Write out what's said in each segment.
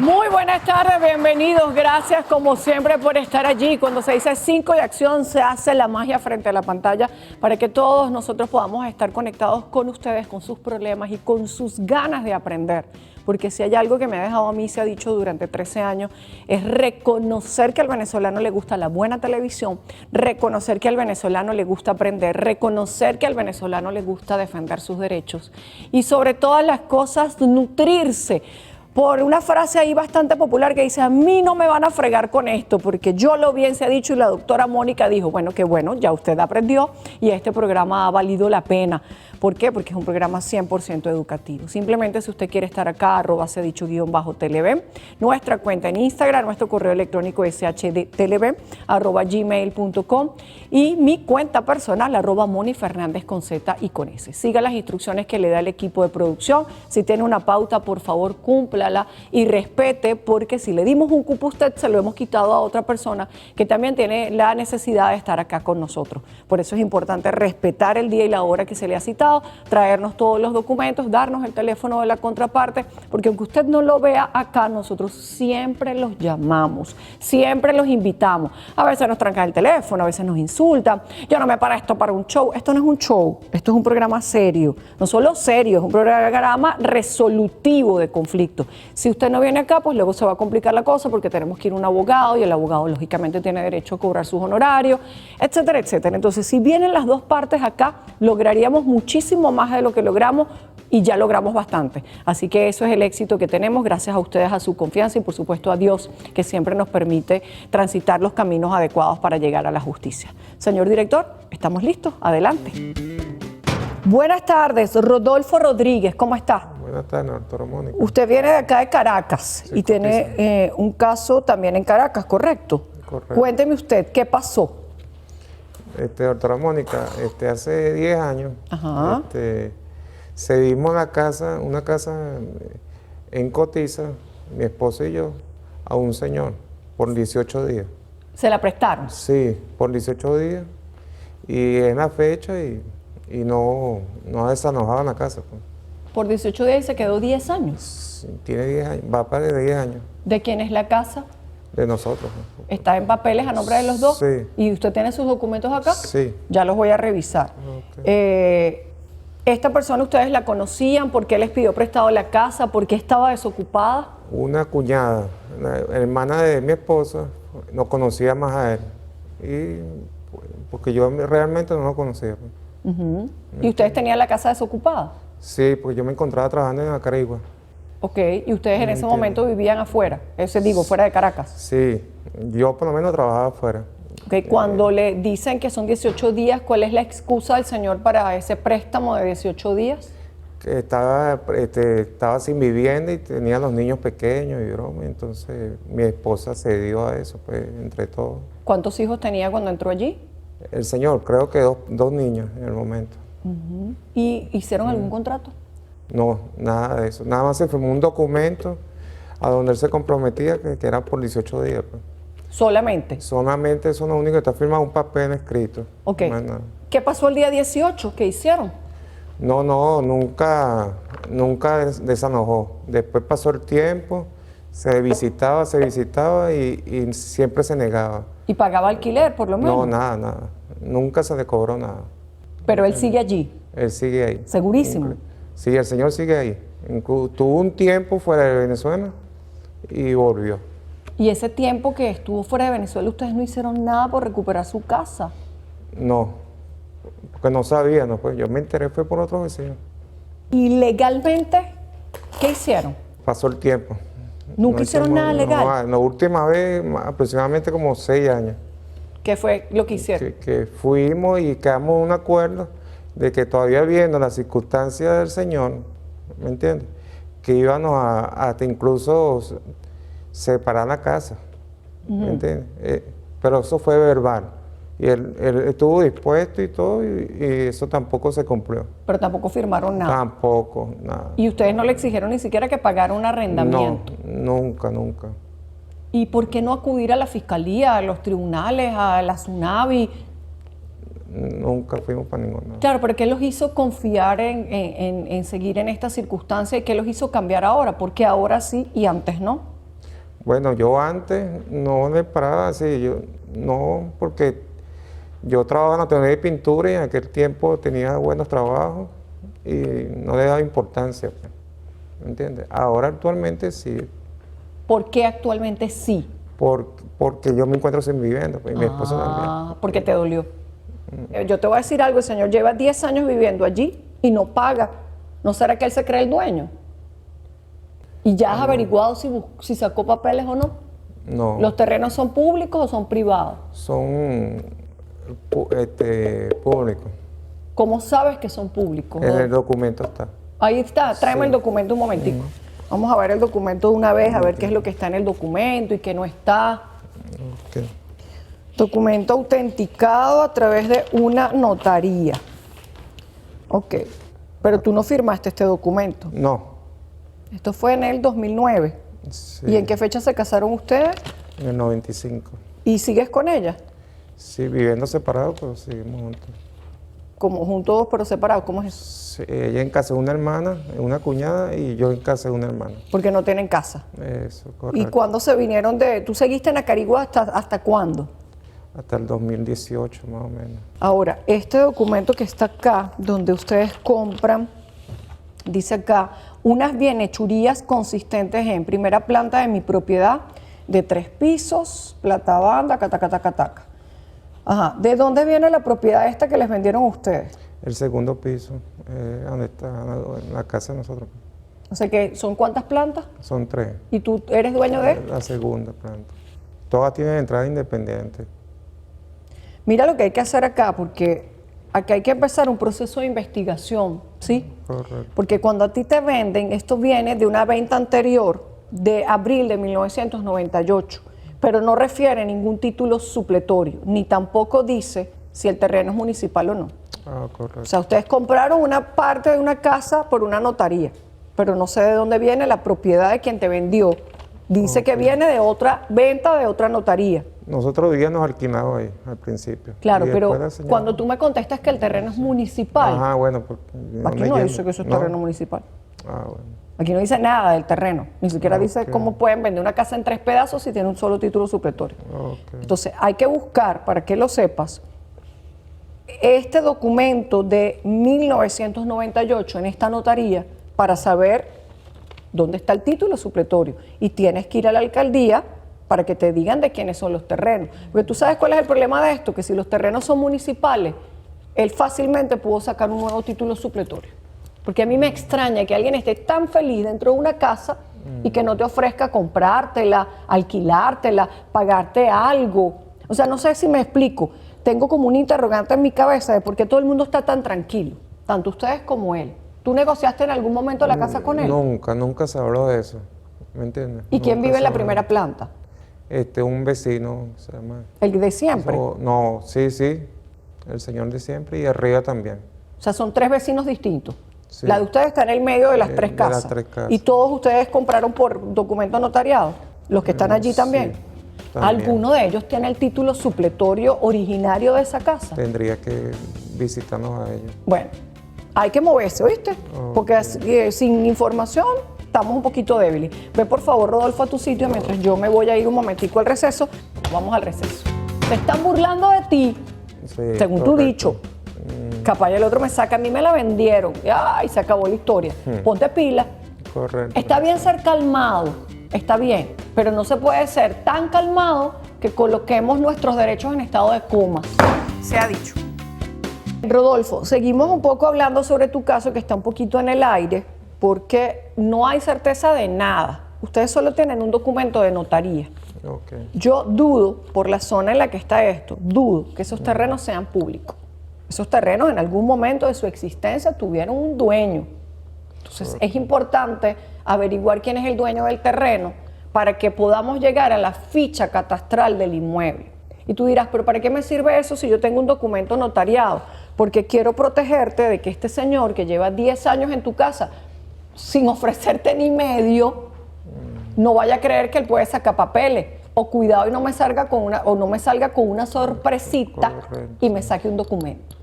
Muy buenas tardes, bienvenidos, gracias como siempre por estar allí. Cuando se dice 5 de acción se hace la magia frente a la pantalla para que todos nosotros podamos estar conectados con ustedes, con sus problemas y con sus ganas de aprender. Porque si hay algo que me ha dejado a mí, se ha dicho durante 13 años, es reconocer que al venezolano le gusta la buena televisión, reconocer que al venezolano le gusta aprender, reconocer que al venezolano le gusta defender sus derechos y sobre todas las cosas nutrirse por una frase ahí bastante popular que dice: a mí no me van a fregar con esto, porque yo lo bien se ha dicho. Y la doctora Mónica dijo: bueno, qué bueno, ya usted aprendió y este programa ha valido la pena. ¿Por qué? Porque es un programa 100% educativo. Simplemente, si usted quiere estar acá, @sedicho_tv, nuestra cuenta en Instagram, nuestro correo electrónico shdtv@gmail.com y mi cuenta personal @monifernández con Z y con S. Siga las instrucciones que le da el equipo de producción. Si tiene una pauta, por favor, cúmplala y respete, porque si le dimos un cupo a usted, se lo hemos quitado a otra persona que también tiene la necesidad de estar acá con nosotros. Por eso es importante respetar el día y la hora que se le ha citado, traernos todos los documentos, darnos el teléfono de la contraparte, porque aunque usted no lo vea acá, nosotros siempre los llamamos, siempre los invitamos. A veces nos trancan el teléfono, a veces nos insultan. Yo no me para esto para un show. Esto no es un show, esto es un programa serio. No solo serio, es un programa resolutivo de conflictos. Si usted no viene acá, pues luego se va a complicar la cosa, porque tenemos que ir a un abogado y el abogado lógicamente tiene derecho a cobrar sus honorarios, etcétera, etcétera. Entonces, si vienen las dos partes acá, lograríamos muchísimo más de lo que logramos, y ya logramos bastante. Así que eso es el éxito que tenemos, gracias a ustedes, a su confianza y por supuesto a Dios, que siempre nos permite transitar los caminos adecuados para llegar a la justicia. Señor director, ¿estamos listos? Adelante. Buenas tardes, Rodolfo Rodríguez, ¿cómo está? Buenas tardes, doctora Mónica. Usted viene de acá de Caracas, Sí, y tiene un caso también en Caracas, ¿correcto? Correcto. Cuénteme usted, ¿qué pasó? Doctora Mónica, hace 10 años, Ajá. cedimos una casa en Cotiza, mi esposo y yo, a un señor por 18 días. ¿Se la prestaron? Sí, por 18 días. Y es la fecha y no desalojaban la casa. Pues. Por 18 días y se quedó 10 años. Sí, tiene 10 años, va para 10 años. ¿De quién es la casa? De nosotros. Pues. ¿Está en papeles a nombre de los dos? Sí. ¿Y usted tiene sus documentos acá? Sí. Ya los voy a revisar. Okay. ¿Esta persona ustedes la conocían? ¿Por qué les pidió prestado la casa? ¿Por qué estaba desocupada? Una cuñada, la hermana de mi esposa, no conocía más a él. Porque yo realmente no lo conocía. Pues. Uh-huh. ¿Y ustedes tenían la casa desocupada? Sí, porque yo me encontraba trabajando en Acarigua. Ok, ¿y ustedes en ese momento vivían afuera? Fuera de Caracas. Sí, yo por lo menos trabajaba afuera. Okay. Cuando le dicen que son 18 días, ¿cuál es la excusa del señor para ese préstamo de 18 días? Que estaba sin vivienda y tenía los niños pequeños y broma. Entonces mi esposa cedió a eso, pues, entre todos. ¿Cuántos hijos tenía cuando entró allí? El señor, creo que dos niños en el momento. Uh-huh. ¿Y hicieron algún contrato? No, nada de eso. Nada más se firmó un documento a donde él se comprometía que era por 18 días. Pues. ¿Solamente? Solamente eso es lo único que está firmado, un papel escrito. Ok. No es nada. ¿Qué pasó el día 18? ¿Qué hicieron? No, nunca desanojó. Después pasó el tiempo, se visitaba y siempre se negaba. ¿Y pagaba alquiler, por lo menos? No, nada. Nunca se le cobró nada. Pero él sigue allí. Él sigue ahí. ¿Segurísimo? Sí, el señor sigue ahí. Tuvo un tiempo fuera de Venezuela y volvió. ¿Y ese tiempo que estuvo fuera de Venezuela, ustedes no hicieron nada por recuperar su casa? No, porque no sabía, no, pues yo me enteré fue por otros vecinos. ¿Y legalmente qué hicieron? Pasó el tiempo. ¿Nunca hicieron nada legal? No, la última vez, aproximadamente como 6 años. ¿Qué fue lo que hicieron? Que fuimos y quedamos en un acuerdo de que todavía viendo las circunstancias del señor, ¿me entiendes? Que íbamos hasta incluso separar la casa, ¿me entiendes? Pero eso fue verbal. Y él estuvo dispuesto y todo, y eso tampoco se cumplió. Pero tampoco firmaron nada. Tampoco, nada. ¿Y ustedes no le exigieron ni siquiera que pagara un arrendamiento? No, nunca. ¿Y por qué no acudir a la fiscalía, a los tribunales, a la SUNAVI? Nunca fuimos para ningún lado. Claro, pero ¿qué los hizo confiar en seguir en esta circunstancia y qué los hizo cambiar ahora? ¿Por qué ahora sí y antes no? Bueno, yo antes no le paraba así, yo no, porque yo trabajaba en la atelier de pintura y en aquel tiempo tenía buenos trabajos y no le daba importancia, pues, ¿me entiendes? Ahora actualmente sí, ¿Por qué actualmente sí? porque yo me encuentro sin vivienda, pues, y mi esposa también. Ah, porque te dolió. Yo te voy a decir algo, el señor lleva 10 años viviendo allí y no paga. ¿No será que él se cree el dueño? ¿Y ya has averiguado si sacó papeles o no? No, ¿Los terrenos son públicos o son privados? son públicos. ¿Cómo sabes que son públicos? En el documento está. Ahí está, tráeme Sí. el documento un momentico. Vamos a ver el documento de una vez, a ver qué es lo que está en el documento y qué no está. Ok. Documento autenticado a través de una notaría. Ok, pero tú no firmaste este documento. No, Esto fue en el 2009. sí, ¿Y en qué fecha se casaron ustedes? en el 95. ¿Y sigues con ella? Sí, viviendo separados, pero seguimos juntos. Como juntos pero separados, ¿cómo es eso? Sí, ella en casa de una hermana, una cuñada, y yo en casa de una hermana. Porque no tienen casa. Eso, ¿Y correcto. cuándo se vinieron de...? ¿Tú seguiste en Acarigua hasta cuándo? Hasta el 2018, más o menos. Ahora, este documento que está acá, donde ustedes compran, dice acá, unas bienhechurías consistentes en primera planta de mi propiedad, de 3 pisos, plata banda, cataca. Ajá, ¿de dónde viene la propiedad esta que les vendieron a ustedes? El segundo piso, donde está en la casa de nosotros. O sea que, ¿son cuántas plantas? Son 3. ¿Y tú eres dueño de? La segunda planta. Todas tienen entrada independiente. Mira lo que hay que hacer acá, porque aquí hay que empezar un proceso de investigación, ¿sí? Correcto. Porque cuando a ti te venden, esto viene de una venta anterior de abril de 1998, pero no refiere ningún título supletorio, ni tampoco dice si el terreno es municipal o no. Ah, O correcto. sea, ustedes compraron una parte de una casa por una notaría, pero no sé de dónde viene la propiedad de quien te vendió. Dice que viene de otra venta de otra notaría. Nosotros vivíamos alquilados ahí al principio. Claro, Y pero después la señora- cuando tú me contestas que el terreno es municipal, Ajá, bueno, porque... aquí no dice que eso es terreno municipal. Ah, bueno. Aquí no dice nada del terreno, ni siquiera dice Ok. cómo pueden vender una casa en 3 pedazos si tiene un solo título supletorio. Ok. Entonces, hay que buscar, para que lo sepas, este documento de 1998 en esta notaría para saber dónde está el título supletorio. Y tienes que ir a la alcaldía para que te digan de quiénes son los terrenos. Porque tú sabes cuál es el problema de esto, que si los terrenos son municipales, él fácilmente pudo sacar un nuevo título supletorio. Porque a mí me extraña que alguien esté tan feliz dentro de una casa y que no te ofrezca comprártela, alquilártela, pagarte algo. O sea, no sé si me explico. Tengo como un interrogante en mi cabeza de por qué todo el mundo está tan tranquilo, tanto ustedes como él. ¿Tú negociaste en algún momento la casa con él? Nunca se habló de eso, ¿me entiendes? ¿Y quién Nunca vive en se la habló. primera planta? Un vecino, se llama. ¿El de siempre? No, sí, el señor de siempre y arriba también. O sea, son 3 vecinos distintos. Sí. La de ustedes está en el medio de las 3 de las casas. 3 casas. ¿Y todos ustedes compraron por documento notariado? ¿Los que están allí Sí, también? también. ¿Alguno de ellos tiene el título supletorio originario de esa casa? Tendría que visitarnos a ellos. Bueno, hay que moverse, ¿oíste? Ok. Porque sin información estamos un poquito débiles. Ve por favor, Rodolfo, a tu sitio mientras yo me voy a ir un momentico al receso. Vamos al receso. Se están burlando de ti, Sí, según tu correcto. dicho. Capaz el otro me saca, a mí me la vendieron. Ay, se acabó la historia. Ponte pila. Correcto. Está bien ser calmado, está bien, pero no se puede ser tan calmado que coloquemos nuestros derechos en estado de coma. Se ha dicho. Rodolfo, seguimos un poco hablando sobre tu caso que está un poquito en el aire porque no hay certeza de nada. Ustedes solo tienen un documento de notaría. Ok. Yo dudo, por la zona en la que está esto, dudo que esos terrenos sean públicos. Esos terrenos en algún momento de su existencia tuvieron un dueño. Entonces es importante averiguar quién es el dueño del terreno para que podamos llegar a la ficha catastral del inmueble. Y tú dirás, pero ¿para qué me sirve eso si yo tengo un documento notariado? Porque quiero protegerte de que este señor que lleva 10 años en tu casa sin ofrecerte ni medio, no vaya a creer que él puede sacar papeles. O cuidado y no me salga con una sorpresita Correcto. y me saque un documento.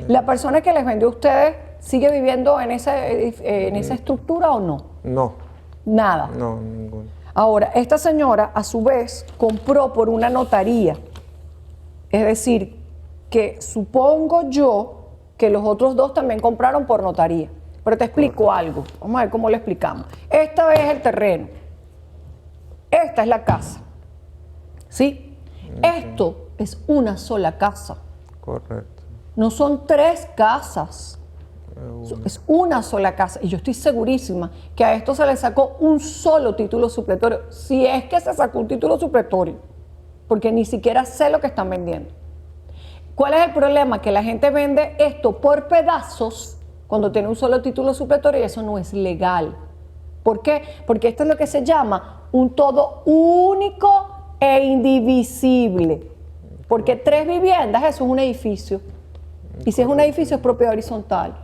¿La persona que les vendió a ustedes sigue viviendo en esa estructura o no? No, Nada. no, ninguno. Ahora, esta señora a su vez compró por una notaría. Es decir, que supongo yo que los otros dos también compraron por notaría. Pero te explico algo. Vamos a ver cómo lo explicamos. Esta es el terreno. Esta es la casa. ¿Sí? Esto es una sola casa. Correcto. No son 3 casas. Es una sola casa. Y yo estoy segurísima que a esto se le sacó un solo título supletorio. Si es que se sacó un título supletorio. Porque ni siquiera sé lo que están vendiendo. ¿Cuál es el problema? Que la gente vende esto por pedazos cuando tiene un solo título supletorio y eso no es legal. ¿Por qué? Porque esto es lo que se llama un todo único e indivisible. Porque 3 viviendas, eso es un edificio. Y si es un edificio es propiedad horizontal.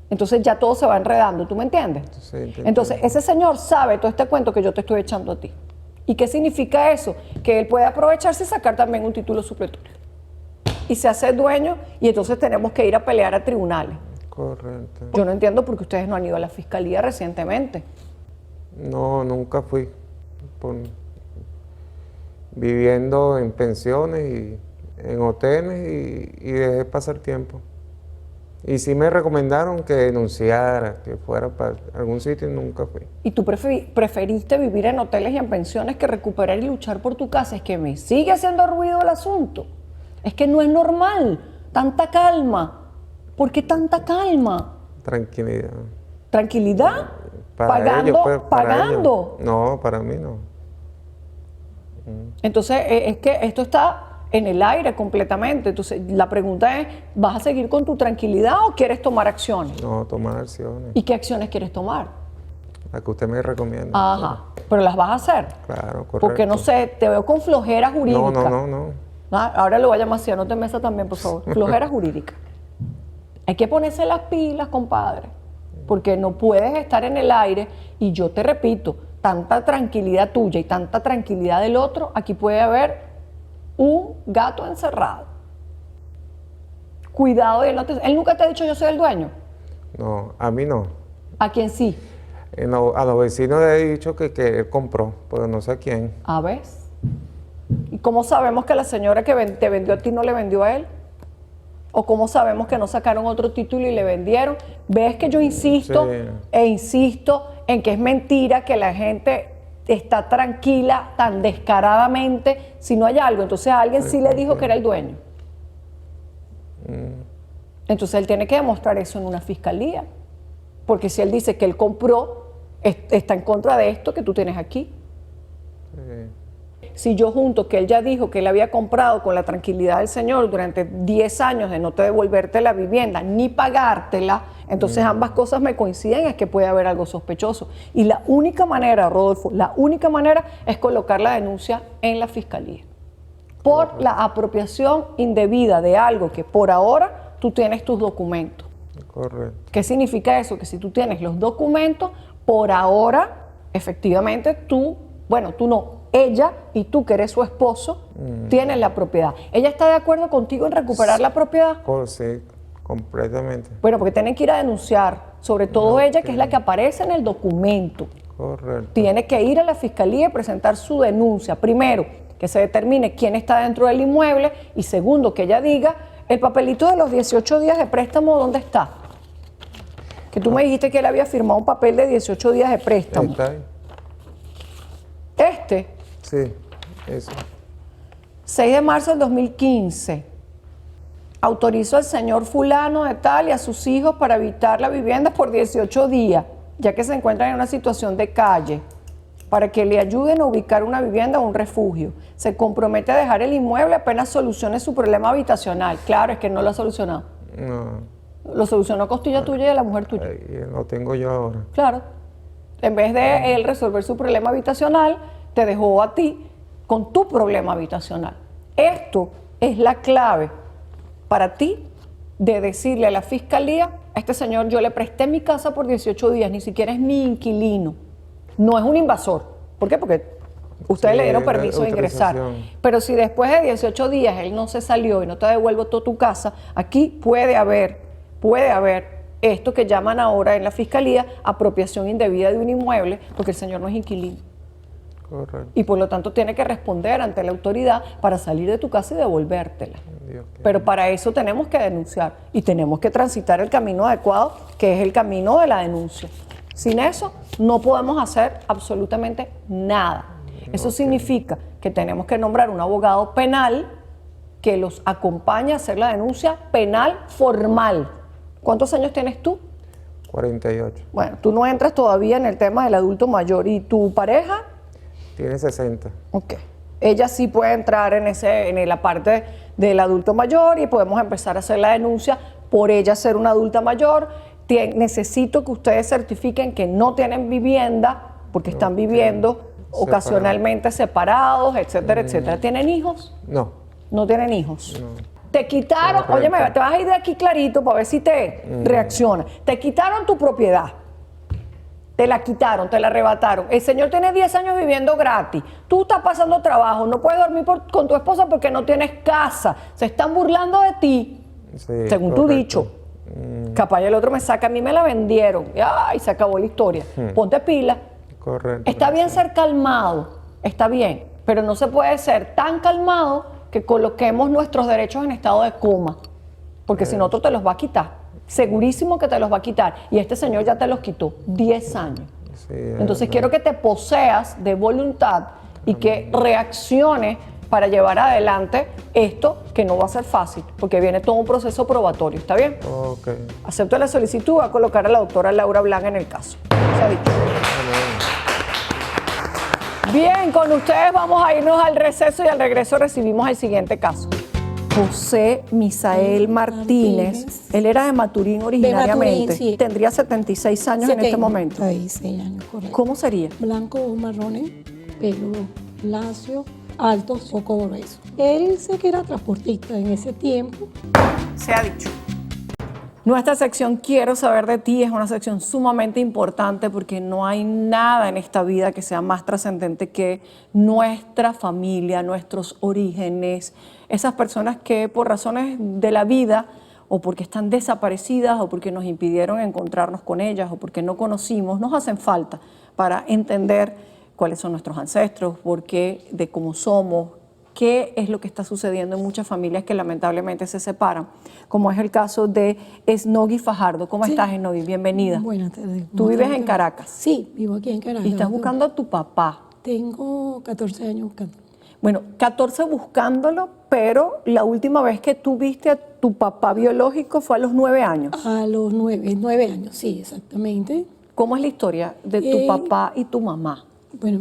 Entonces ya todo se va enredando, ¿tú me entiendes? Sí, Entonces ese señor sabe todo este cuento que yo te estoy echando a ti. ¿Y qué significa eso? Que él puede aprovecharse y sacar también un título supletorio. Y se hace dueño y entonces tenemos que ir a pelear a tribunales. Correcto. Yo no entiendo por qué ustedes no han ido a la fiscalía recientemente. No, nunca fui. Viviendo en pensiones y en hoteles y dejé pasar tiempo. Y sí me recomendaron que denunciara, que fuera para algún sitio y nunca fui. ¿Y tú preferiste vivir en hoteles y en pensiones que recuperar y luchar por tu casa? Es que me sigue haciendo ruido el asunto. Es que no es normal. Tanta calma. ¿Por qué tanta calma? Tranquilidad. ¿Tranquilidad? Para Pagando, ellos, pues, para pagando. ellos. No, para mí no. Entonces, es que esto está en el aire completamente. Entonces, la pregunta es, ¿vas a seguir con tu tranquilidad o quieres tomar acciones? No, tomar acciones. ¿Y qué acciones quieres tomar? La que usted me recomienda. Ajá, pero las vas a hacer. Claro, correcto. Porque no sé, te veo con flojera jurídica. No. Ahora lo voy a llamar así, no te mesas también, por favor. Flojera jurídica. Hay que ponerse las pilas, compadre. Porque no puedes estar en el aire y yo te repito, tanta tranquilidad tuya y tanta tranquilidad del otro, aquí puede haber un gato encerrado. Cuidado, él nunca te ha dicho yo soy el dueño. No, a mí no. ¿A quién sí? A los vecinos les he dicho que él compró, pero no sé a quién. ¿A ver? ¿Y cómo sabemos que la señora que te vendió a ti no le vendió a él? ¿O cómo sabemos que no sacaron otro título y le vendieron? ¿Ves que yo insisto e insisto en que es mentira que la gente está tranquila tan descaradamente si no hay algo? Entonces a alguien sí le dijo que era el dueño. Entonces él tiene que demostrar eso en una fiscalía. Porque si él dice que él compró, está en contra de esto que tú tienes aquí. Si yo junto que él ya dijo que él había comprado con la tranquilidad del Señor durante 10 años de no te devolverte la vivienda ni pagártela, entonces ambas cosas me coinciden, es que puede haber algo sospechoso. Y la única manera, Rodolfo, la única manera es colocar la denuncia en la fiscalía por la apropiación indebida de algo que por ahora tú tienes tus documentos. Correcto. ¿Qué significa eso? Que si tú tienes los documentos, por ahora, efectivamente, tú no, ella y tú que eres su esposo, tienen la propiedad. ¿Ella está de acuerdo contigo en recuperar la propiedad? Sí, completamente. Bueno, porque tienen que ir a denunciar, sobre todo ella, que es la que aparece en el documento. Correcto. Tiene que ir a la fiscalía y presentar su denuncia. Primero, que se determine quién está dentro del inmueble y segundo, que ella diga el papelito de los 18 días de préstamo, ¿dónde está? Que tú me dijiste que él había firmado un papel de 18 días de préstamo. Ahí está ahí. Este. Sí, eso. 6 de marzo del 2015. Autorizó al señor fulano de tal y a sus hijos para habitar la vivienda por 18 días, ya que se encuentran en una situación de calle, para que le ayuden a ubicar una vivienda o un refugio. Se compromete a dejar el inmueble apenas solucione su problema habitacional. Claro, es que no lo ha solucionado. No. Lo solucionó costilla tuya y de la mujer tuya. Lo tengo yo ahora. Claro. En vez de él resolver su problema habitacional, te dejó a ti con tu problema habitacional. Esto es la clave para ti de decirle a la fiscalía, a este señor yo le presté mi casa por 18 días, ni siquiera es mi inquilino, no es un invasor. ¿Por qué? Porque ustedes le dieron permiso de ingresar. Pero si después de 18 días él no se salió y no te devuelve toda tu casa, aquí puede haber esto que llaman ahora en la fiscalía apropiación indebida de un inmueble, porque el señor no es inquilino. Correcto. Y por lo tanto tiene que responder ante la autoridad para salir de tu casa y devolvértela. Dios quiera. Pero para eso tenemos que denunciar y tenemos que transitar el camino adecuado, que es el camino de la denuncia. Sin eso no podemos hacer absolutamente nada. Eso significa que tenemos que nombrar un abogado penal que los acompañe a hacer la denuncia penal formal. ¿Cuántos años tienes tú? 48. Bueno, tú no entras todavía en el tema del adulto mayor. ¿Y tu pareja? Tiene 60. Ok. Ella sí puede entrar en la parte del adulto mayor y podemos empezar a hacer la denuncia por ella ser una adulta mayor. Necesito que ustedes certifiquen que no tienen vivienda porque están viviendo ocasionalmente separados, etcétera, etcétera. ¿Tienen hijos? No. No tienen hijos. No. Te quitaron, Correcto. óyeme, te vas a ir de aquí clarito para ver si te reacciona. Te quitaron tu propiedad. Te la quitaron, te la arrebataron. El señor tiene 10 años viviendo gratis. Tú estás pasando trabajo, no puedes dormir con tu esposa porque no tienes casa. Se están burlando de ti, Sí, según tu correcto. dicho. Capaz el otro me saca, a mí me la vendieron. Y, ¡ay! Se acabó la historia. Ponte pila. Correcto. Está bien ser calmado, está bien, pero no se puede ser tan calmado que coloquemos nuestros derechos en estado de coma, porque si no, otro te los va a quitar. Segurísimo que te los va a quitar. Y este señor ya te los quitó 10 años. Sí, Entonces quiero que te poseas de voluntad y que reacciones para llevar adelante esto, que no va a ser fácil, porque viene todo un proceso probatorio. ¿Está bien? Ok. Acepto la solicitud, voy a colocar a la doctora Laura Blanca en el caso. Se ha dicho. Bien, con ustedes vamos a irnos al receso y al regreso recibimos el siguiente caso. José Misael Martínez, él era de Maturín originariamente, Maturín, sí. tendría 76 años en este momento. 76 años, correcto. ¿Cómo sería? Blanco o marrones, pelo lacio, alto, poco grueso. Él sé que era transportista en ese tiempo. Se ha dicho. Nuestra sección Quiero saber de ti es una sección sumamente importante porque no hay nada en esta vida que sea más trascendente que nuestra familia, nuestros orígenes, esas personas que por razones de la vida o porque están desaparecidas o porque nos impidieron encontrarnos con ellas o porque no conocimos, nos hacen falta para entender cuáles son nuestros ancestros, por qué, de cómo somos, qué es lo que está sucediendo en muchas familias que lamentablemente se separan, como es el caso de Esnogui Fajardo. ¿Cómo estás, Esnogui? Bienvenida. Buenas tardes. ¿Tú vives en Caracas? Sí, vivo aquí en Caracas. Y estás buscando a tu papá. Tengo 14 años buscando. Bueno, 14 buscándolo, pero la última vez que tú viste a tu papá biológico fue a los 9 años. A los 9 años, sí, exactamente. ¿Cómo es la historia de tu papá y tu mamá? Bueno,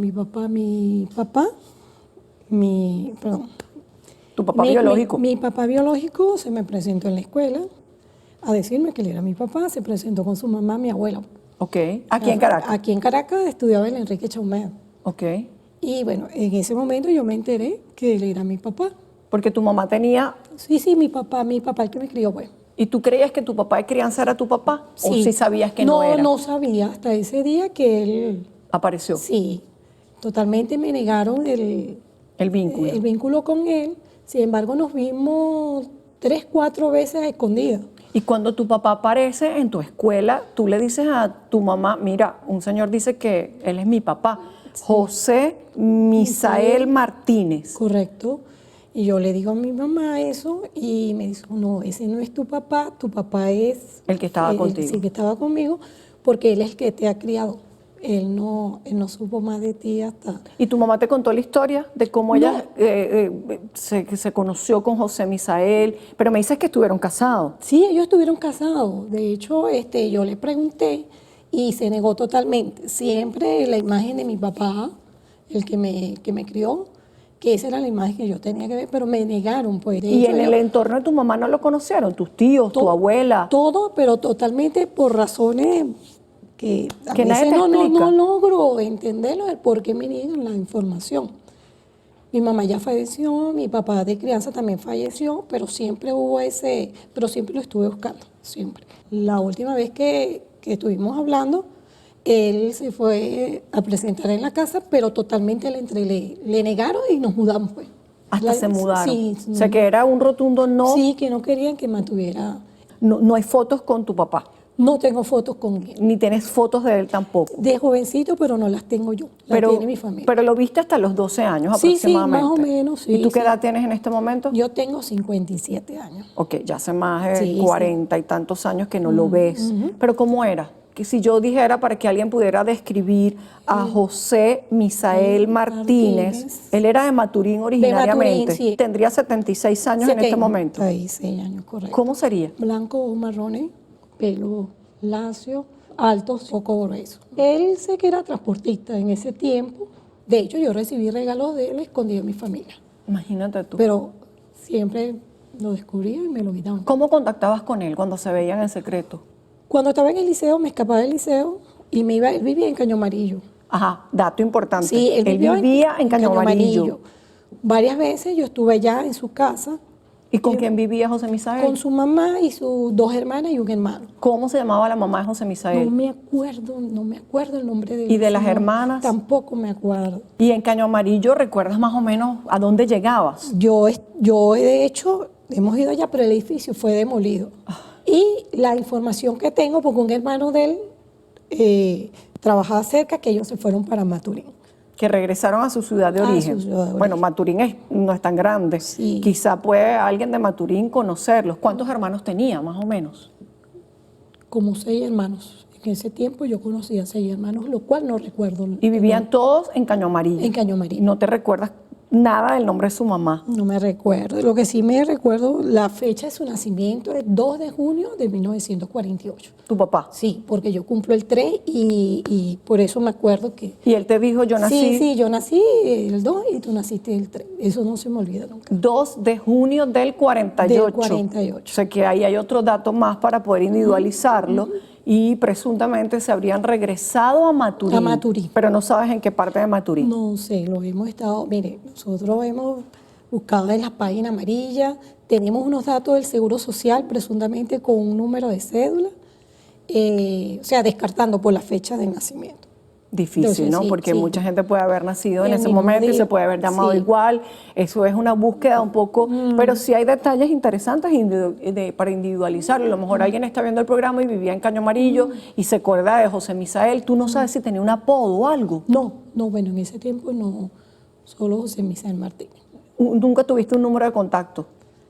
Tu papá biológico. Mi papá biológico se me presentó en la escuela a decirme que él era mi papá, se presentó con su mamá, mi abuela. Ok, aquí en Caracas. Aquí en Caracas estudiaba en Enrique Chaumet. Ok, Y bueno, en ese momento yo me enteré que él era mi papá. porque tu mamá tenía... Sí, mi papá el que me crió, bueno. ¿Y tú creías que tu papá de crianza era tu papá? ¿O sí sabías que no era? No sabía hasta ese día que él... Apareció Sí, totalmente me negaron el vínculo. el vínculo con él. Sin embargo, nos vimos 3, 4 veces a escondidas. Y cuando tu papá aparece en tu escuela, tú le dices a tu mamá, mira, un señor dice que él es mi papá, José Misael Martínez. Correcto. Y yo le digo a mi mamá eso y me dijo, no, ese no es tu papá es... El que estaba contigo. Sí, que estaba conmigo, porque él es el que te ha criado. Él no supo más de ti hasta... ¿Y tu mamá te contó la historia de cómo ella se conoció con José Misael? Pero me dices que estuvieron casados. Sí, ellos estuvieron casados. De hecho, yo le pregunté y se negó totalmente. Siempre la imagen de mi papá, el que me crió, que esa era la imagen que yo tenía que ver, pero me negaron, pues. ¿Y en el entorno de tu mamá no lo conocieron? ¿Tus tíos, tu abuela? Todo, pero totalmente por razones que a Que nadie veces te explica. no logro entenderlo, el por qué me niegan la información. Mi mamá ya falleció, mi papá de crianza también falleció, pero siempre siempre lo estuve buscando, siempre. La última vez que estuvimos hablando, él se fue a presentar en la casa, pero totalmente le negaron y nos mudamos, pues. Hasta se mudaron. Sí. O sea, que era un rotundo no. Sí, que no querían que mantuviera. No hay fotos con tu papá. No tengo fotos con él. Ni tienes fotos de él tampoco. De jovencito, pero no las tengo yo. Las tiene mi familia. Pero lo viste hasta los 12 años Sí, aproximadamente. más o menos, sí. ¿Y tú qué sí. edad tienes en este momento? Yo tengo 57 años. Ok, ya hace más de Sí, 40 y tantos años que no lo ves. Pero ¿cómo era? Que si yo dijera para que alguien pudiera describir a José Misael Martínez, él era de Maturín originariamente, sí. tendría 76 años en este momento. 76 años, correcto. ¿Cómo sería? Blanco o marrones, pelo lacio, altos, poco grueso. Él sé que era transportista en ese tiempo. De hecho, yo recibí regalos de él escondido en mi familia. Imagínate tú. Pero siempre lo descubría y me lo quitaban. ¿Cómo contactabas con él cuando se veían en secreto? Cuando estaba en el liceo, me escapaba del liceo y me iba. Él vivía en Caño Amarillo. Ajá, dato importante. Sí, él vivía en Caño Amarillo. Varias veces yo estuve allá en su casa. ¿Y con quién vivía José Misael? Con su mamá y sus 2 hermanas y un hermano. ¿Cómo se llamaba la mamá de José Misael? No me acuerdo el nombre de ¿Y de las su mamá. hermanas? Tampoco me acuerdo. ¿Y en Caño Amarillo recuerdas más o menos a dónde llegabas? Yo de hecho, hemos ido allá, pero el edificio fue demolido. Y la información que tengo, porque un hermano de él trabajaba cerca, que ellos se fueron para Maturín. Que regresaron a su ciudad de A su origen. ciudad de Bueno, origen. Maturín no es tan grande. Sí. Quizá puede alguien de Maturín conocerlos. ¿Cuántos hermanos tenía, más o menos? Como 6 hermanos. En ese tiempo yo conocía 6 hermanos, lo cual no recuerdo. Y vivían todos en Caño Amarillo. En Caño Amarillo. ¿No te recuerdas nada del nombre de su mamá? No me recuerdo. Lo que sí me recuerdo, la fecha de su nacimiento es 2 de junio de 1948. ¿Tu papá? Sí, porque yo cumplo el 3 y por eso me acuerdo que... Y él te dijo, yo nací Sí, yo nací el 2 y tú naciste el 3. Eso no se me olvida nunca. 2 de junio del 48. Del 48. O sea que ahí hay otro dato más para poder individualizarlo. Y presuntamente se habrían regresado a Maturín. A Maturín. Pero no sabes en qué parte de Maturín. No sé, lo hemos estado... Mire, nosotros hemos buscado en la página amarilla, tenemos unos datos del Seguro Social, presuntamente con un número de cédula, o sea, descartando por la fecha de nacimiento. Difícil, Entonces, ¿no? sí, Porque sí. mucha gente puede haber nacido en El ese mismo momento y día. se puede haber llamado Sí. igual. Eso es una búsqueda un poco, pero sí hay detalles interesantes para individualizarlo. A lo mejor alguien está viendo el programa y vivía en Caño Amarillo y se acuerda de José Misael. Tú no sabes si tenía un apodo o algo. No, bueno, en ese tiempo no, solo José Misael Martínez. Nunca tuviste un número de contacto.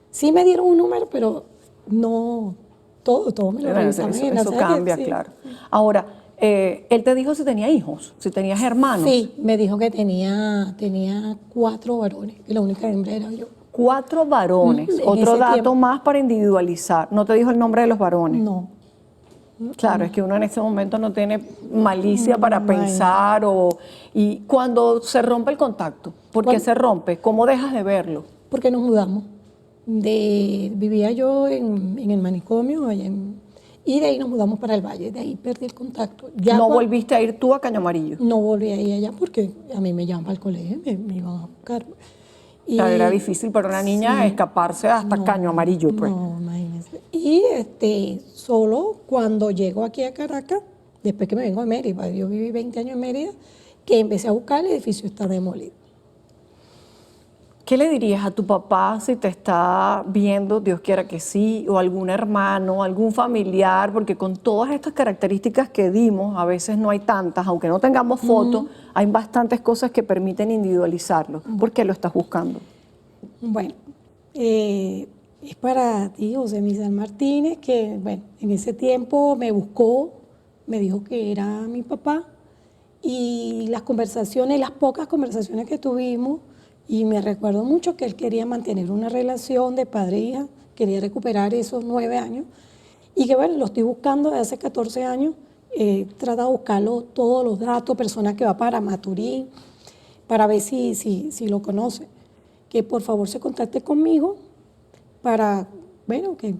Sí me dieron un número, pero no, todo me lo Bueno, revisaban en la eso sala, cambia, sí. claro. Ahora, él te dijo si tenía hijos, si tenías hermanos. Sí, me dijo que tenía 4 varones, que la única hembra era yo. 4 varones. En Otro ese dato tiempo. más para individualizar. No te dijo el nombre de los varones. No, Claro, es que uno en ese momento no tiene malicia para pensar y cuando se rompe el contacto, ¿por qué ¿Cuál? se rompe? ¿Cómo dejas de verlo? porque nos mudamos. Vivía yo en el manicomio y de ahí nos mudamos para el valle, de ahí perdí el contacto. Ya No cuando- volviste a ir tú a Caño Amarillo. No volví a ir allá porque a mí me llaman para el colegio, me iban a buscar. Y- Claro, era difícil para una niña sí, escaparse hasta no, Caño Amarillo, pues. No, imagínese. Y solo cuando llego aquí a Caracas, después que me vengo de Mérida, yo viví 20 años en Mérida, que empecé a buscar, el edificio está demolido. ¿Qué le dirías a tu papá si te está viendo, Dios quiera que sí, o algún hermano, algún familiar? Porque con todas estas características que dimos, a veces no hay tantas, aunque no tengamos fotos, hay bastantes cosas que permiten individualizarlo. ¿Por qué lo estás buscando? Bueno, es para ti, José Misael Martínez, que bueno, en ese tiempo me buscó, me dijo que era mi papá, y las pocas conversaciones que tuvimos, y me recuerdo mucho que él quería mantener una relación de padre e hija, quería recuperar esos 9 años, y que bueno, lo estoy buscando desde hace 14 años, he tratado de buscarlo, todos los datos, personas que va para Maturín, para ver si lo conoce, que por favor se contacte conmigo para, bueno, que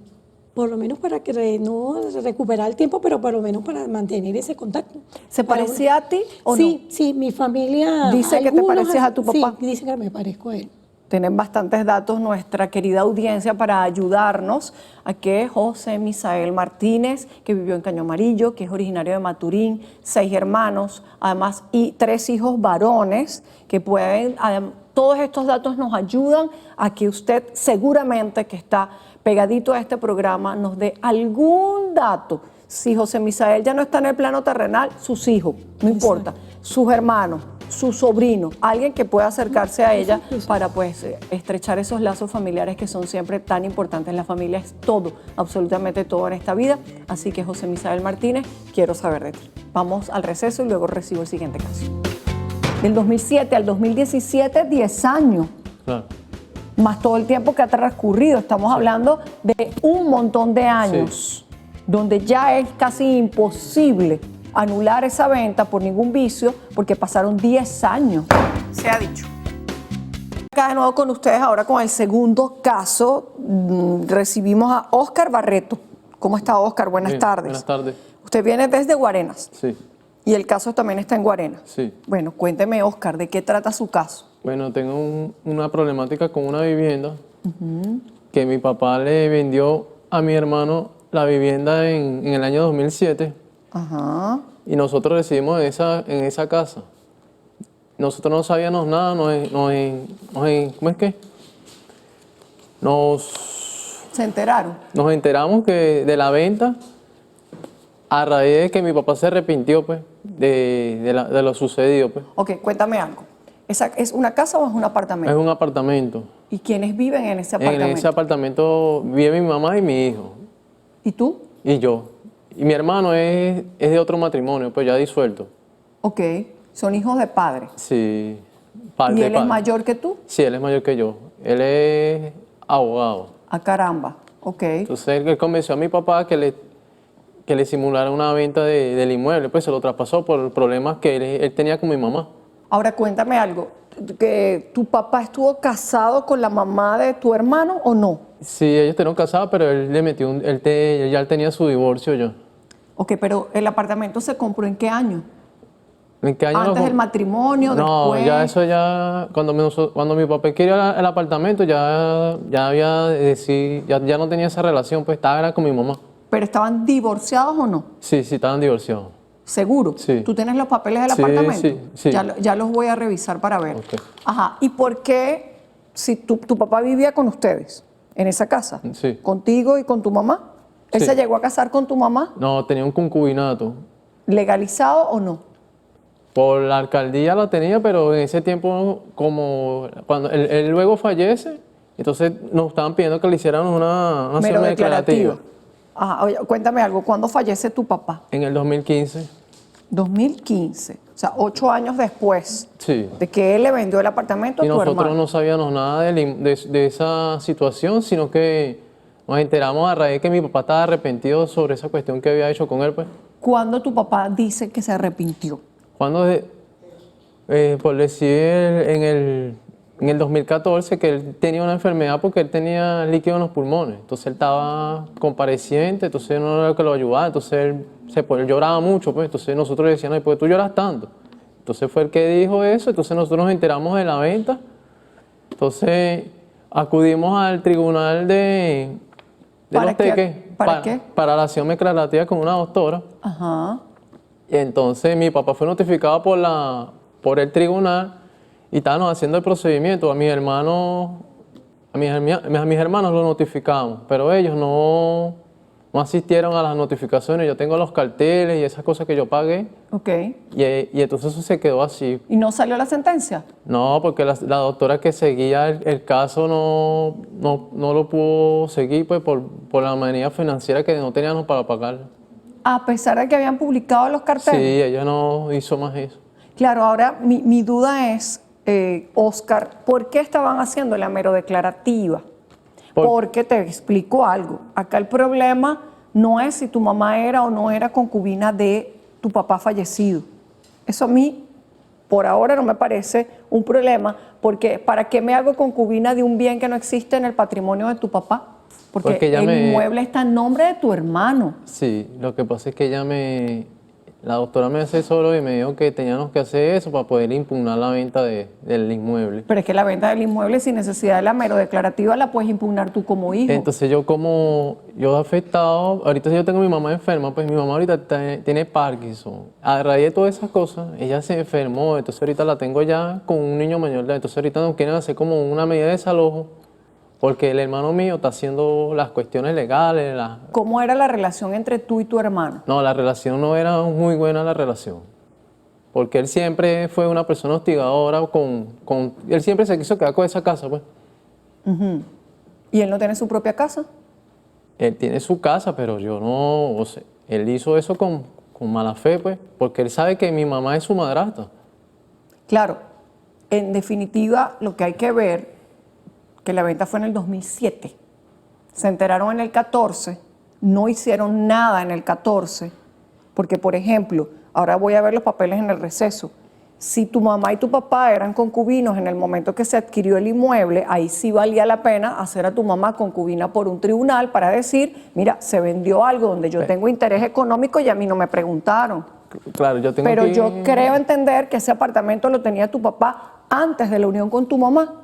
por lo menos para que no recuperar el tiempo, pero por lo menos para mantener ese contacto. ¿Se Para parecía a ti o sí, sí, mi familia... Dice que te algunos pareces a tu papá. Sí, dice que me parezco a él. Tienen bastantes datos nuestra querida audiencia para ayudarnos a que José Misael Martínez, que vivió en Caño Amarillo, que es originario de Maturín, 6 hermanos, además, y 3 hijos varones, que pueden, todos estos datos nos ayudan a que usted seguramente que está pegadito a este programa nos dé algún dato Si José Misael ya no está en el plano terrenal, sus hijos, no importa, sus hermanos, sus sobrinos, alguien que pueda acercarse a ella para pues estrechar esos lazos familiares que son siempre tan importantes. La familia es todo, absolutamente todo en esta vida. Así que José Misael Martínez, quiero saber de ti. Vamos al receso y luego recibo el siguiente caso. Del 2007 al 2017, 10 años. Claro. Más todo el tiempo que ha transcurrido. Estamos hablando de un montón de años, donde ya es casi imposible anular esa venta por ningún vicio, porque pasaron 10 años. Se ha dicho. Acá de nuevo con ustedes, ahora con el segundo caso, recibimos a Óscar Barreto. ¿Cómo está, Óscar? Buenas Bien, tardes. buenas tardes. Usted viene desde Guarenas. Sí, Y el caso también está en Guarenas. sí. Bueno, cuénteme, Óscar, ¿de qué trata su caso? Bueno, tengo una problemática con una vivienda que mi papá le vendió a mi hermano la vivienda en el año 2007 Ajá. y nosotros residimos en esa casa. Nosotros no sabíamos nada, ¿cómo es que? ¿Se enteraron? Nos enteramos que de la venta a raíz de que mi papá se arrepintió pues, de lo sucedido. Pues. Ok, cuéntame algo. ¿Es una casa o es un apartamento? Es un apartamento. ¿Y quiénes viven en ese apartamento? En ese apartamento vive mi mamá y mi hijo. ¿Y tú? Y yo. Y mi hermano es de otro matrimonio, pues ya disuelto. Ok, son hijos de padre. Sí. ¿Y él es mayor que tú? Sí, él es mayor que yo. Él es abogado. Ah, caramba. Ok. Entonces él convenció a mi papá que le simulara una venta del inmueble. Pues se lo traspasó por problemas que él tenía con mi mamá. Ahora cuéntame algo. ¿Que tu papá estuvo casado con la mamá de tu hermano o no? Sí, ellos estuvieron casados, pero él le metió ya él tenía su divorcio yo. Ok, pero ¿el apartamento se compró en qué año? ¿En qué año ¿Antes del matrimonio? No, después? ya eso ya, cuando mi papá quería el apartamento, ya no tenía esa relación, pues era con mi mamá. ¿Pero estaban divorciados o no? Sí, estaban divorciados. ¿Seguro? Sí. ¿Tú tienes los papeles del Sí, apartamento? sí. Ya los voy a revisar para ver. Ok. Ajá. ¿Y por qué, si tu papá vivía con ustedes en esa casa? Sí. ¿Contigo y con tu mamá? ¿Él Sí. se llegó a casar con tu mamá? No, tenía un concubinato. ¿Legalizado o no? Por la alcaldía lo tenía, pero en ese tiempo, como cuando él luego fallece, entonces nos estaban pidiendo que le hicieran una Mero firma declarativa. Ajá. Oye, cuéntame algo. ¿Cuándo fallece tu papá? En el 2015. 2015. O sea, 8 años después Sí. de que él le vendió el apartamento a Y tu nosotros hermano. no sabíamos nada de esa situación, sino que nos enteramos a raíz de que mi papá estaba arrepentido sobre esa cuestión que había hecho con él. Pues. ¿Cuándo tu papá dice que se arrepintió? Cuando, por decir, en el 2014, que él tenía una enfermedad porque él tenía líquido en los pulmones. Entonces él estaba compareciente, entonces no era lo que lo ayudaba, entonces él lloraba mucho, pues. Entonces nosotros le decíamos, ¿por qué tú lloras tanto? Entonces fue el que dijo eso, entonces nosotros nos enteramos de la venta. Entonces acudimos al tribunal de ¿Para Los qué? Teques ¿Para qué? para la acción declarativa con una doctora. Ajá. Y entonces mi papá fue notificado por el tribunal y estábamos haciendo el procedimiento. A mis hermanos lo notificamos, pero ellos no asistieron a las notificaciones. Yo tengo los carteles y esas cosas que yo pagué Ok. y entonces eso se quedó así. ¿Y no salió la sentencia? No, porque la doctora que seguía el caso no lo pudo seguir pues, por la manera financiera que no teníamos para pagar. A pesar de que habían publicado los Sí, carteles. ella no hizo más eso. Claro, ahora mi duda es, Óscar, ¿por qué estaban haciendo la mero declarativa? Porque te explico algo. Acá el problema no es si tu mamá era o no era concubina de tu papá fallecido. Eso a mí, por ahora, no me parece un problema, porque ¿para qué me hago concubina de un bien que no existe en el patrimonio de tu papá? Porque el inmueble está en nombre de tu hermano. Sí, lo que pasa es que la doctora me asesoró y me dijo que teníamos que hacer eso para poder impugnar la venta del inmueble. Pero es que la venta del inmueble sin necesidad de la mero declarativa la puedes impugnar tú como hijo. Entonces yo afectado, ahorita yo tengo a mi mamá enferma, pues mi mamá ahorita tiene Parkinson. A raíz de todas esas cosas, ella se enfermó, entonces ahorita la tengo ya con un niño mayor de edad. Entonces ahorita nos quieren hacer como una medida de desalojo porque el hermano mío está haciendo las cuestiones legales. ¿Cómo era la relación entre tú y tu hermano? No, la relación no era muy buena la relación, porque él siempre fue una persona hostigadora, él siempre se quiso quedar con esa casa, pues. ¿Y él no tiene su propia casa? Él tiene su casa, pero yo no, o sea, él hizo eso con mala fe, pues, porque él sabe que mi mamá es su madrastra. Claro, en definitiva, lo que hay que ver, que la venta fue en el 2007, se enteraron en el 14, no hicieron nada en el 14, porque, por ejemplo, ahora voy a ver los papeles en el receso. Si tu mamá y tu papá eran concubinos en el momento que se adquirió el inmueble, ahí sí valía la pena hacer a tu mamá concubina por un tribunal para decir, mira, se vendió algo donde yo tengo interés económico y a mí no me preguntaron. Claro, yo tengo Pero que... yo creo entender que ese apartamento lo tenía tu papá antes de la unión con tu mamá.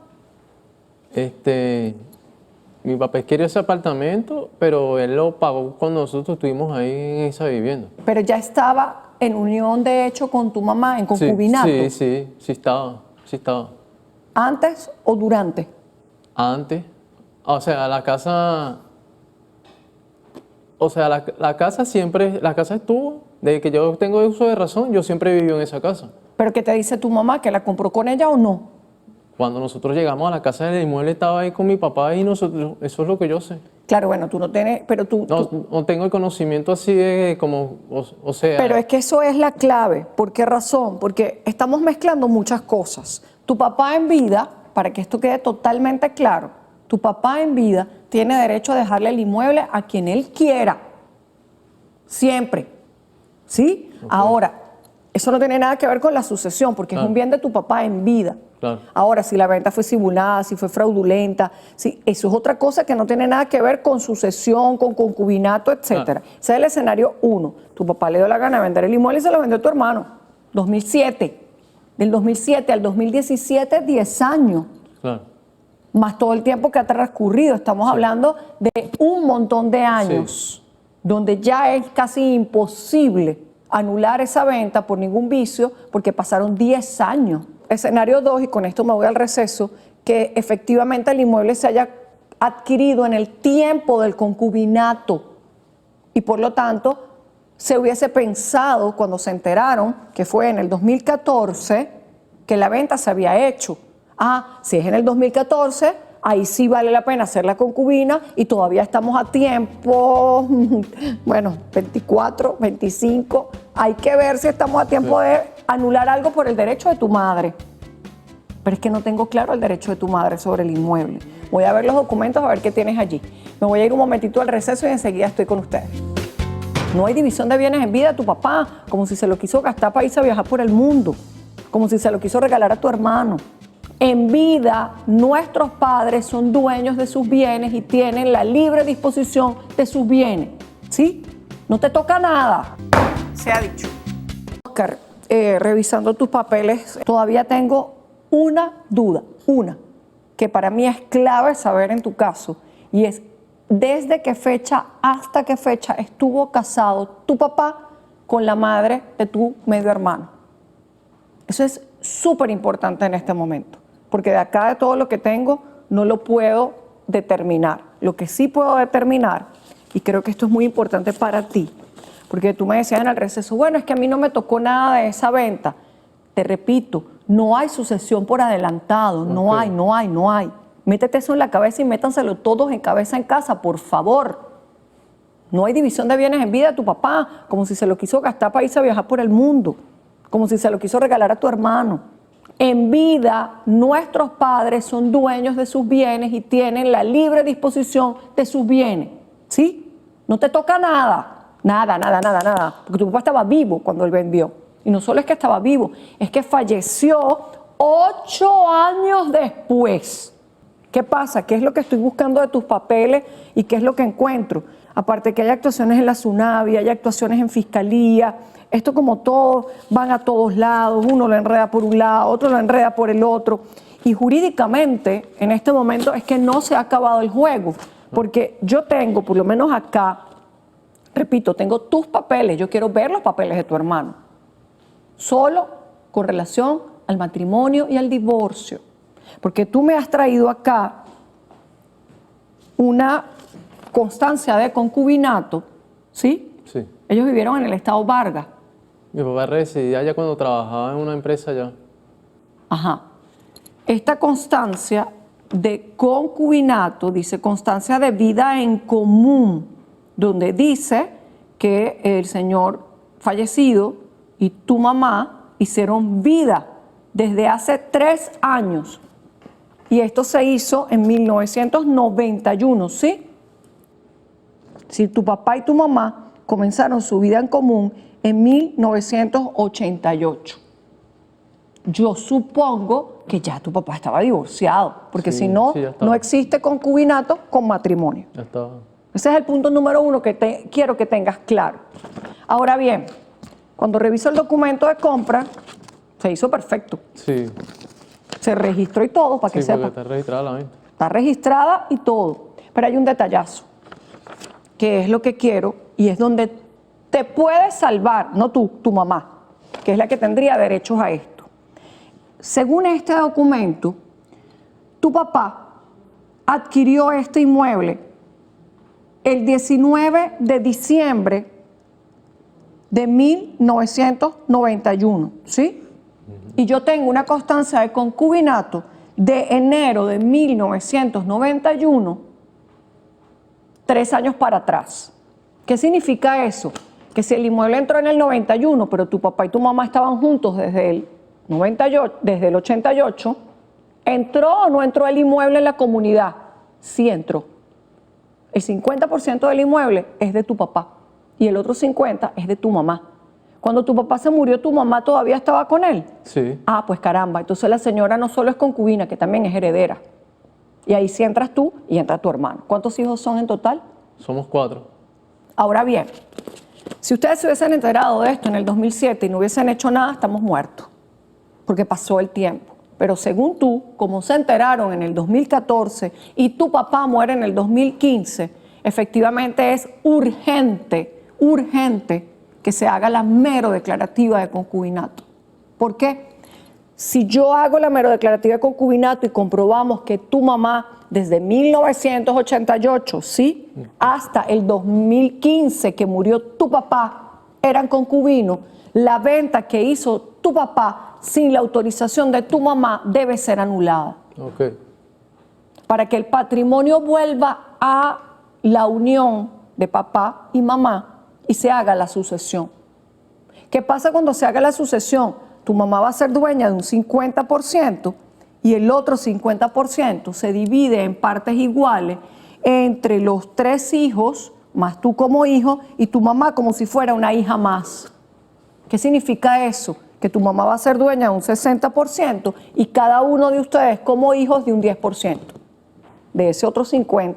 Mi papá quería ese apartamento, pero él lo pagó cuando nosotros estuvimos ahí en esa vivienda. Pero ya estaba en unión de hecho con tu mamá, en concubinato. Sí estaba. ¿Antes o durante? Antes. O sea, la casa... O sea, la casa siempre... La casa estuvo, desde que yo tengo uso de razón, yo siempre he vivido en esa casa. ¿Pero qué te dice tu mamá? ¿Que la compró con ella o no? Cuando nosotros llegamos a la casa del inmueble estaba ahí con mi papá y nosotros, eso es lo que yo sé. Claro, bueno, tú no tienes, pero tú... No tengo el conocimiento así de como, o sea... Pero es que eso es la clave. ¿Por qué razón? Porque estamos mezclando muchas cosas. Tu papá en vida, para que esto quede totalmente claro, tu papá en vida tiene derecho a dejarle el inmueble a quien él quiera. Siempre. ¿Sí? Okay. Ahora, eso no tiene nada que ver con la sucesión, porque es un bien de tu papá en vida. Claro. Ahora, si la venta fue simulada, si fue fraudulenta, si, eso es otra cosa que no tiene nada que ver con sucesión, con concubinato, etcétera. Ese es el escenario 1. Tu papá le dio la gana de vender el inmueble y se lo vendió a tu hermano. 2007. Del 2007 al 2017, 10 años. Claro. Más todo el tiempo que ha transcurrido. Estamos hablando de un montón de años, donde ya es casi imposible anular esa venta por ningún vicio, porque pasaron 10 años. Escenario 2, y con esto me voy al receso, que efectivamente el inmueble se haya adquirido en el tiempo del concubinato y por lo tanto se hubiese pensado cuando se enteraron, que fue en el 2014, que la venta se había hecho. Ah, si es en el 2014, ahí sí vale la pena hacer la concubina y todavía estamos a tiempo, bueno, 24, 25, hay que ver si estamos a tiempo de anular algo por el derecho de tu madre. Pero es que no tengo claro el derecho de tu madre sobre el inmueble. Voy a ver los documentos, a ver qué tienes allí. Me voy a ir un momentito al receso y enseguida estoy con ustedes. No hay división de bienes en vida de tu papá, como si se lo quiso gastar para irse a viajar por el mundo, como si se lo quiso regalar a tu hermano. En vida, nuestros padres son dueños de sus bienes y tienen la libre disposición de sus bienes. ¿Sí? No te toca nada. Se ha dicho. Oscar, revisando tus papeles, todavía tengo una duda, que para mí es clave saber en tu caso, y es desde qué fecha hasta qué fecha estuvo casado tu papá con la madre de tu medio hermano. Eso es súper importante en este momento, porque de acá de todo lo que tengo no lo puedo determinar. Lo que sí puedo determinar, y creo que esto es muy importante para ti, porque tú me decías en el receso, bueno, es que a mí no me tocó nada de esa venta. Te repito, no hay sucesión por adelantado, no hay. Métete eso en la cabeza y métanselo todos en cabeza en casa, por favor. No hay división de bienes en vida de tu papá, como si se lo quiso gastar para irse a viajar por el mundo, como si se lo quiso regalar a tu hermano. En vida, nuestros padres son dueños de sus bienes y tienen la libre disposición de sus bienes. ¿Sí? No te toca nada, porque tu papá estaba vivo cuando él vendió. Y no solo es que estaba vivo, es que falleció 8 años después. ¿Qué pasa? ¿Qué es lo que estoy buscando de tus papeles y qué es lo que encuentro? Aparte que hay actuaciones en la SUNAVI, hay actuaciones en Fiscalía, esto como todo, van a todos lados, uno lo enreda por un lado, otro lo enreda por el otro. Y jurídicamente, en este momento, es que no se ha acabado el juego, porque yo tengo, por lo menos acá, repito, tengo tus papeles, yo quiero ver los papeles de tu hermano. Solo con relación al matrimonio y al divorcio. Porque tú me has traído acá una constancia de concubinato, ¿sí? Sí. Ellos vivieron en el estado Vargas. Mi papá residía allá cuando trabajaba en una empresa allá. Ajá. Esta constancia de concubinato, dice constancia de vida en común, donde dice que el señor fallecido y tu mamá hicieron vida desde hace 3 años. Y esto se hizo en 1991, ¿sí? Si tu papá y tu mamá comenzaron su vida en común en 1988. Yo supongo que ya tu papá estaba divorciado, porque Sí, si no, sí, ya estaba. no existe concubinato con matrimonio. Ya estaba. Ese es el punto número 1 que quiero que tengas claro. Ahora bien, cuando reviso el documento de compra, se hizo perfecto. Sí, Se registró y todo, para que sí, porque sepa. está registrada la venta. Está registrada y todo. Pero hay un detallazo, que es lo que quiero y es donde te puedes salvar, no tú, tu mamá, que es la que tendría derechos a esto. Según este documento, tu papá adquirió este inmueble el 19 de diciembre de 1991, ¿sí? Y yo tengo una constancia de concubinato de enero de 1991, 3 años para atrás. ¿Qué significa eso? Que si el inmueble entró en el 91, pero tu papá y tu mamá estaban juntos desde el 98, desde el 88, ¿entró o no entró el inmueble en la comunidad? Sí entró. El 50% del inmueble es de tu papá y el otro 50% es de tu mamá. Cuando tu papá se murió, ¿tu mamá todavía estaba con él? Sí. Ah, pues caramba, entonces la señora no solo es concubina, que también es heredera. Y ahí sí entras tú y entra tu hermano. ¿Cuántos hijos son en total? Somos 4. Ahora bien, si ustedes se hubiesen enterado de esto en el 2007 y no hubiesen hecho nada, estamos muertos, porque pasó el tiempo. Pero según tú, como se enteraron en el 2014 y tu papá muere en el 2015, efectivamente es urgente que se haga la mero declarativa de concubinato. ¿Por qué? Si yo hago la mero declarativa de concubinato y comprobamos que tu mamá desde 1988, ¿sí? Hasta el 2015 que murió tu papá, eran concubinos, la venta que hizo tu papá sin la autorización de tu mamá debe ser anulada. Ok. Para que el patrimonio vuelva a la unión de papá y mamá y se haga la sucesión. ¿Qué pasa cuando se haga la sucesión? Tu mamá va a ser dueña de un 50% y el otro 50% se divide en partes iguales entre los 3 hijos, más tú como hijo, y tu mamá como si fuera una hija más. ¿Qué significa eso? Que tu mamá va a ser dueña de un 60% y cada uno de ustedes como hijos de un 10%, de ese otro 50%.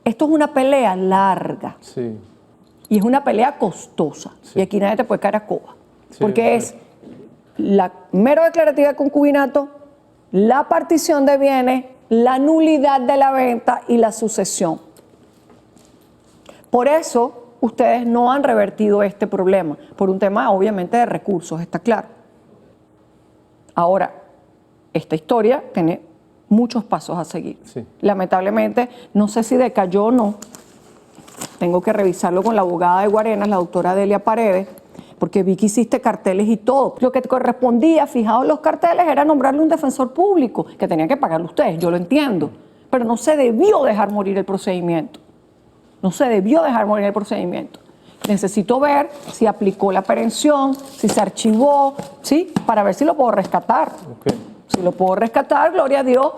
Esto es una pelea larga. Sí. Y es una pelea costosa. Sí. Y aquí nadie te puede caer a coba. Sí, Porque es la mero declarativa de concubinato, la partición de bienes, la nulidad de la venta y la sucesión. Por eso ustedes no han revertido este problema, por un tema obviamente de recursos, está claro. Ahora, esta historia tiene muchos pasos a seguir. Sí. Lamentablemente, no sé si decayó o no. Tengo que revisarlo con la abogada de Guarenas, la doctora Delia Paredes, porque vi que hiciste carteles y todo. Lo que te correspondía, fijado en los carteles, era nombrarle un defensor público, que tenían que pagarlo ustedes, yo lo entiendo. Pero no se debió dejar morir el procedimiento. No se debió dejar morir el procedimiento. Necesito ver si aplicó la perención, si se archivó, ¿sí? Para ver si lo puedo rescatar. Ok. Si lo puedo rescatar, gloria a Dios.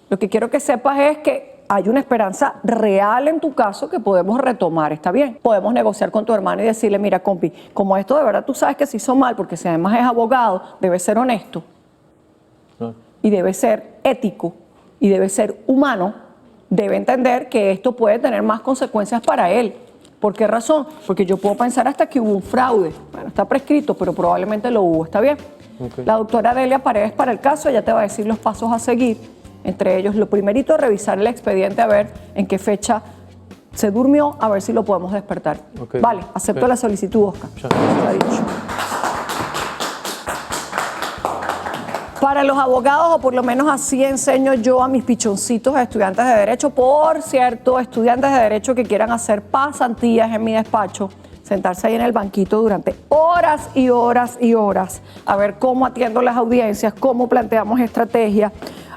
Lo que quiero que sepas es que hay una esperanza real en tu caso que podemos retomar, ¿está bien? Podemos negociar con tu hermano y decirle, mira, compi, como esto de verdad tú sabes que se hizo mal, porque si además es abogado, debe ser honesto Claro. y debe ser ético y debe ser humano, debe entender que esto puede tener más consecuencias para él. ¿Por qué razón? Porque yo puedo pensar hasta que hubo un fraude. Bueno, está prescrito, pero probablemente lo hubo, ¿está bien? Ok. La doctora Delia Paredes para el caso, ella te va a decir los pasos a seguir. Entre ellos, lo primerito, revisar el expediente a ver en qué fecha se durmió, a ver si lo podemos despertar. Ok. Vale, acepto Ok. la solicitud, Oscar. Muchas gracias. Está dicho. Para los abogados, o por lo menos así enseño yo a mis pichoncitos estudiantes de Derecho. Por cierto, estudiantes de Derecho que quieran hacer pasantías en mi despacho, sentarse ahí en el banquito durante horas y horas y horas, a ver cómo atiendo las audiencias, cómo planteamos estrategias.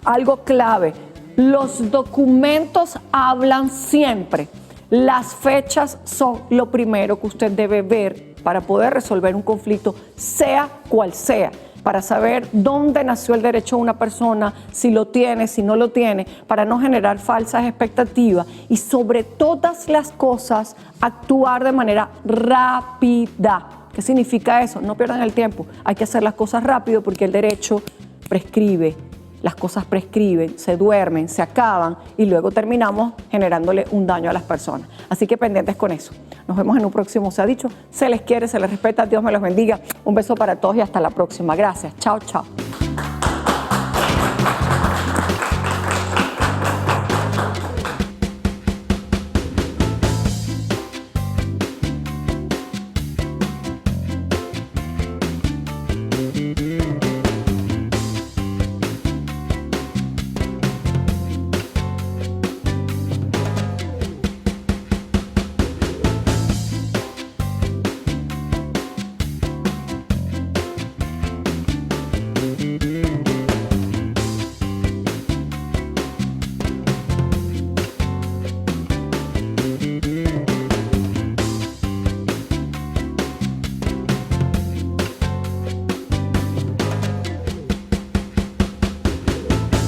Algo clave, los documentos hablan siempre. Las fechas son lo primero que usted debe ver para poder resolver un conflicto, sea cual sea, para saber dónde nació el derecho de una persona, si lo tiene, si no lo tiene, para no generar falsas expectativas y sobre todas las cosas actuar de manera rápida. ¿Qué significa eso? No pierdan el tiempo, hay que hacer las cosas rápido porque el derecho prescribe. Las cosas prescriben, se duermen, se acaban y luego terminamos generándole un daño a las personas. Así que pendientes con eso. Nos vemos en un próximo Se ha Dicho. Se les quiere, se les respeta. Dios me los bendiga. Un beso para todos y hasta la próxima. Gracias. Chao, chao.